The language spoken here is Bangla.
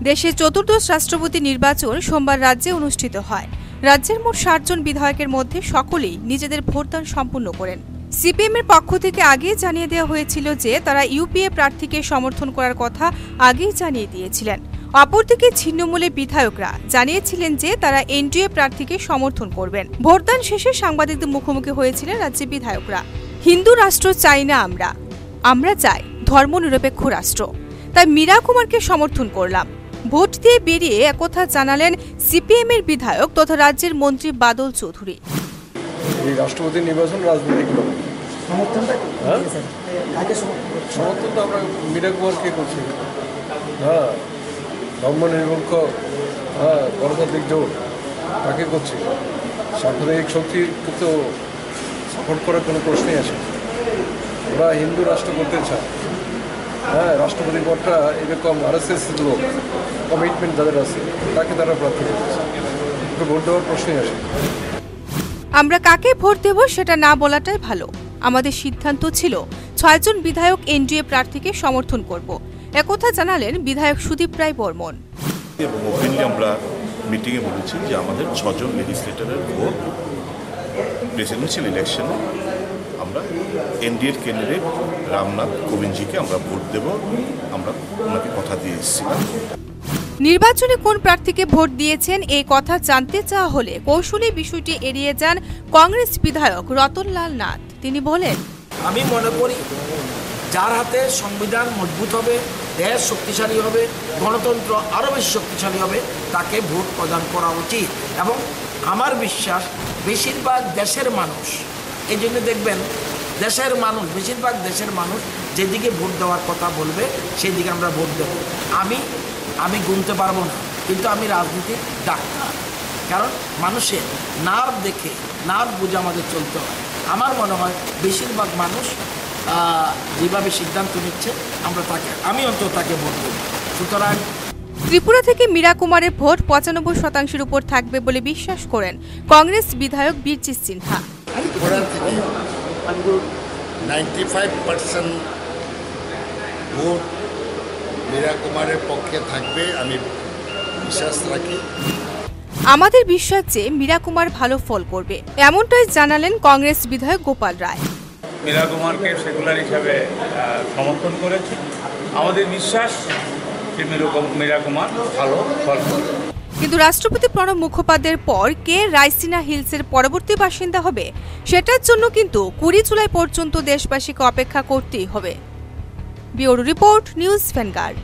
দেশের চতুর্দশ রাষ্ট্রপতি নির্বাচন সোমবার রাজ্যে অনুষ্ঠিত হয়। রাজ্যের মোট ৬০ জন বিধায়কের মধ্যে সকলেই নিজেদের ভোটদান সম্পূর্ণ করেন। সিপিএমের পক্ষ থেকে আগেই জানিয়ে দেওয়া হয়েছিল যে তারা ইউপিএ প্রার্থীকে সমর্থন করার কথা আগেই জানিয়ে দিয়েছিলেন। অপরদিকে ছিন্নমূলে বিধায়করা জানিয়েছিলেন যে তারা এনডিএ প্রার্থীকে সমর্থন করবেন। ভোটদান শেষে সাংবাদিকদের মুখোমুখি হয়েছিলেন রাজ্যের বিধায়করা। হিন্দু রাষ্ট্র চাই না আমরা চাই ধর্মনিরপেক্ষ রাষ্ট্র, তাই মীরা কুমারকে সমর্থন করলাম। ভোট দিয়ে বেরিয়ে একথা জানালেন সিপিএমের বিধায়ক তথা রাজ্যের মন্ত্রী বাদল চৌধুরী। এই রাষ্ট্রপতি নির্বাচন রাজনৈতিক নয়, সমর্থনটা আমরা মীরা কুমারকে করছি। ধর্মনিরপেক্ষ গণতান্ত্রিক জোট তাকে করছি। সাম্প্রদায়িক শক্তিকে তো সাপোর্ট করার কোনো প্রশ্নই আসে। ওরা হিন্দু রাষ্ট্র করতে চায়। রাষ্ট্রপতি পদটা এরকম আরএসএস লোক কমিটমেন্ট যাদের আছে তাকে তারা প্রার্থী করতেছে, ভোট দেওয়ার প্রশ্নই আসে। আমরা কাকে ভোট দেব সেটা না বলাটাই ভালো। আমাদের সিদ্ধান্ত ছিল ৬ জন বিধায়ক এনডিএ প্রার্থীকে সমর্থন করব, একথা জানালেন বিধায়ক সুদীপ রায় বর্মন। আমরা মিটিংয়ে বলেছি যে আমাদের ৬ জন লেজিসলেটরের ভোট প্রেসিডেন্সিয়াল ইলেকশনে আমরা এনডিএর ক্যান্ডিডেট রামনাথ কোবিন্দজিকে আমরা ভোট দেব, আমরা ওনাকে কথা দিয়ে এসেছিলাম। নির্বাচনে কোন প্রার্থীকে ভোট দিয়েছেন এই কথা জানতে চাওয়া হলে কৌশলী বিষয়টি এড়িয়ে যান কংগ্রেস বিধায়ক রতনলাল নাথ। তিনি বলেন, আমি মনে করি যার হাতে সংবিধান মজবুত হবে, দেশ শক্তিশালী হবে, গণতন্ত্র আরও বেশি শক্তিশালী হবে, তাকে ভোট প্রদান করা উচিত। এবং আমার বিশ্বাস বেশিরভাগ দেশের মানুষ, এই জন্য দেখবেন দেশের মানুষ, বেশিরভাগ দেশের মানুষ যেদিকে ভোট দেওয়ার কথা বলবে সেই দিকে আমরা ভোট দেব। আমি গুনতে পারবো না, কিন্তু আমি রাজনীতির ডাক্তার। কারণ মানুষের নার্ভ দেখে নার্ভ বুঝে আমাদের চলতে হয়। আমার মনে হয় বেশিরভাগ মানুষ যেভাবে সিদ্ধান্ত নিচ্ছে আমি অন্তত তাকে ভোট দেব। সুতরাং ত্রিপুরা থেকে মীরা কুমারের ভোট ৯৫% উপর থাকবে বলে বিশ্বাস করেন কংগ্রেস বিধায়ক বীরজিৎ সিনহা। 95% ভোট মীরা কুমারের পক্ষে থাকবে, আমি বিশ্বাস রাখি। আমাদের বিশ্বাস যে মীরা কুমার ভালো ফল করবে, এমনটাই জানালেন কংগ্রেস বিধায়ক গোপাল রায়। মীরা কুমারকে সেকুলার হিসাবে সমর্থন করেছে। আমাদের বিশ্বাস যে মীরা কুমার ভালো ফল করবে। কিন্তু রাষ্ট্রপতি প্রণব মুখোপাধ্যায়ের পর কে রাইসিনা হিলসের পরবর্তী বাসিন্দা হবে সেটার জন্য কিন্তু ২০ জুলাই পর্যন্ত দেশবাসীকে অপেক্ষা করতেই হবে। Bureau report, news vanguard.